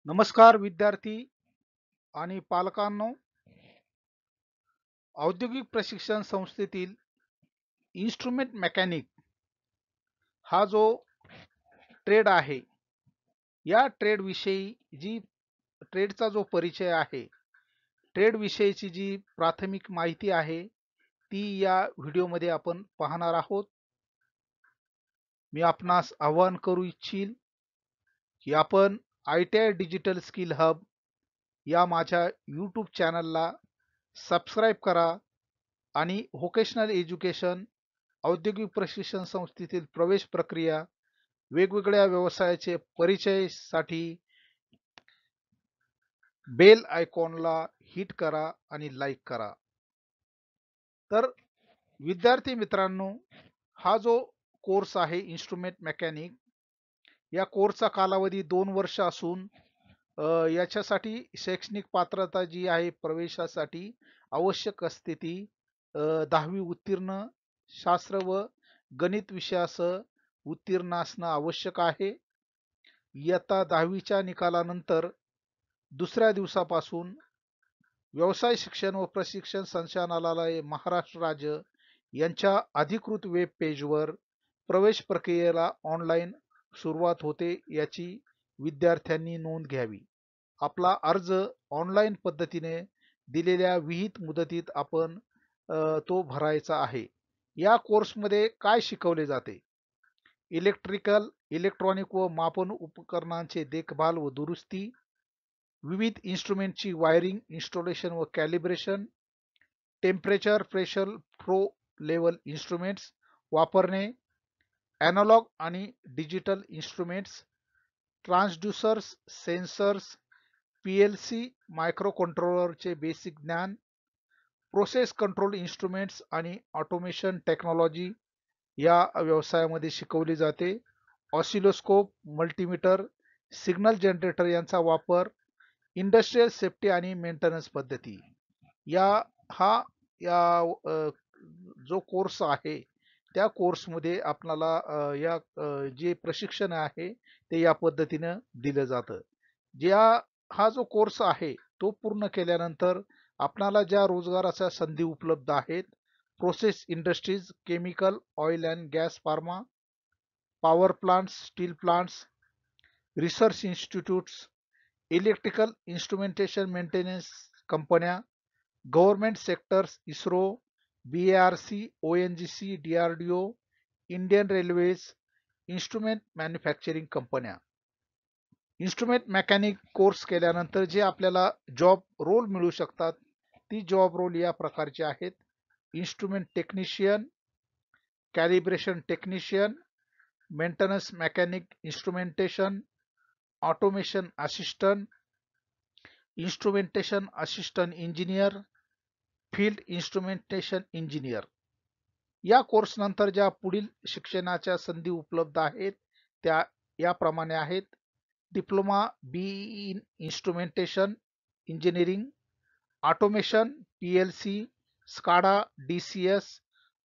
नमस्कार विद्यार्थी आणि पालकांनो. औद्योगिक प्रशिक्षण संस्थेतील इन्स्ट्रुमेंट मेकॅनिक हा जो ट्रेड आहे, या ट्रेड विषयी जी ट्रेडचा जो परिचय आहे, ट्रेड विषयीची जी प्राथमिक माहिती आहे ती या व्हिडिओमध्ये आपण पाहणार आहोत. मी आपणास आवाहन करू इच्छिल की आपण ITI डिजिटल स्किल हब या माझ्या यूट्यूब चॅनलला सबस्क्राईब करा आणि व्होकेशनल एज्युकेशन औद्योगिक प्रशिक्षण संस्थेतील प्रवेश प्रक्रिया वेगवेगळ्या व्यवसायाचे परिचयसाठी बेल आयकॉनला हिट करा आणि लाईक करा. तर विद्यार्थी मित्रांनो, हा जो कोर्स आहे इन्स्ट्रुमेंट मेकॅनिक, या कोर्सचा कालावधी 2 वर्ष असून याच्यासाठी शैक्षणिक पात्रता जी आहे प्रवेशासाठी आवश्यक असते ती 10वी उत्तीर्ण, शास्त्र व गणित विषयासह उत्तीर्ण असणं आवश्यक आहे. इयत्ता 10वीच्या निकालानंतर दुसऱ्या दिवसापासून व्यवसाय शिक्षण व प्रशिक्षण संचालनालय महाराष्ट्र राज्य यांच्या अधिकृत वेब पेजवर प्रवेश प्रक्रियेला ऑनलाईन सुरुवात होते, याची विद्यार्थ्यांनी नोंद घ्यावी. आपला अर्ज ऑनलाईन पद्धतीने दिलेल्या विहित मुदतीत आपण तो भरायचा आहे. या कोर्समध्ये काय शिकवले जाते? इलेक्ट्रिकल, इलेक्ट्रॉनिक व मापन उपकरणांचे देखभाल व दुरुस्ती, विविध इन्स्ट्रुमेंटची वायरिंग, इन्स्टॉलेशन व calibration, temperature, pressure, flow level instruments वापरणे, ॲनालॉग आणि digital instruments, transducers, sensors, PLC, मायक्रोकंट्रोलरचे बेसिक ज्ञान, प्रोसेस कंट्रोल इन्स्ट्रुमेंट्स आणि ऑटोमेशन टेक्नॉलॉजी या व्यवसायामध्ये शिकवली जाते. ऑसिलोस्कोप, मल्टीमीटर, सिग्नल जनरेटर यांचा वापर, इंडस्ट्रियल सेफ्टी आणि मेंटेनन्स पद्धती या हा या जो कोर्स आहे त्या कोर्समध्ये आपल्याला जे प्रशिक्षण आहे ते या पद्धतीनं दिलं जातं. हा जो कोर्स आहे तो पूर्ण केल्यानंतर आपणाला ज्या रोजगाराच्या संधी उपलब्ध आहेत, process industries, chemical, oil and gas, pharma, power plants, steel plants, research institutes, electrical instrumentation maintenance कंपन्या, government sectors, ISRO, BARC, ONGC, DRDO, Indian railways, instrument manufacturing कंपन्या. इन्स्ट्रुमेंट मेकॅनिक कोर्स केल्यानंतर जे आपल्याला जॉब रोल मिळू शकतात, ती जॉब रोल या प्रकारचे आहेत: instrument technician, calibration technician, maintenance mechanic instrumentation, automation assistant, instrumentation assistant engineer, field instrumentation engineer. या कोर्स नंतर ज्या पुढील शिक्षणाच्या संधी उपलब्ध आहेत त्या याप्रमाणे आहेत: diploma BE in instrumentation engineering, automation, PLC, SCADA, DCS,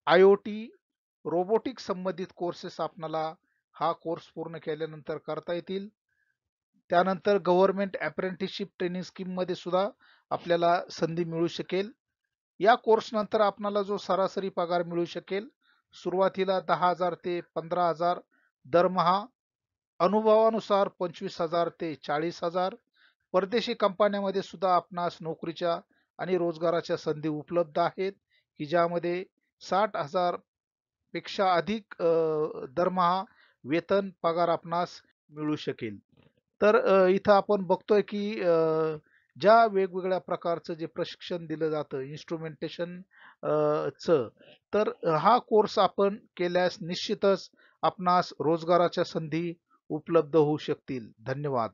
IoT, robotic संबंधित कोर्सेस आपल्याला हा कोर्स पूर्ण केल्यानंतर करता येतील. त्यानंतर गव्हर्नमेंट अप्रेंटिसशिप ट्रेनिंग स्कीम मध्ये सुद्धा आपल्याला संधी मिळू शकेल. या कोर्स नंतर आपल्याला जो सरासरी पगार मिळू शकेल, सुरुवातीला 10,000 ते 15,000 दरमहा, अनुभवानुसार 25,000 ते 40,000. परदेशी कंपन्यांमध्ये सुद्धा आपणास नोकरीच्या आणि रोजगाराच्या संधी उपलब्ध आहेत की ज्यामध्ये 60,000 पेक्षा अधिक दरमहा वेतन पगार आपणास मिळू शकेल. तर इथं आपण बघतोय की ज्या वेगवेगळ्या प्रकारचं जे प्रशिक्षण दिलं जातं इन्स्ट्रुमेंटेशन चं, तर हा कोर्स आपण केल्यास निश्चितच आपणास रोजगाराच्या संधी उपलब्ध होऊ शकतील. धन्यवाद.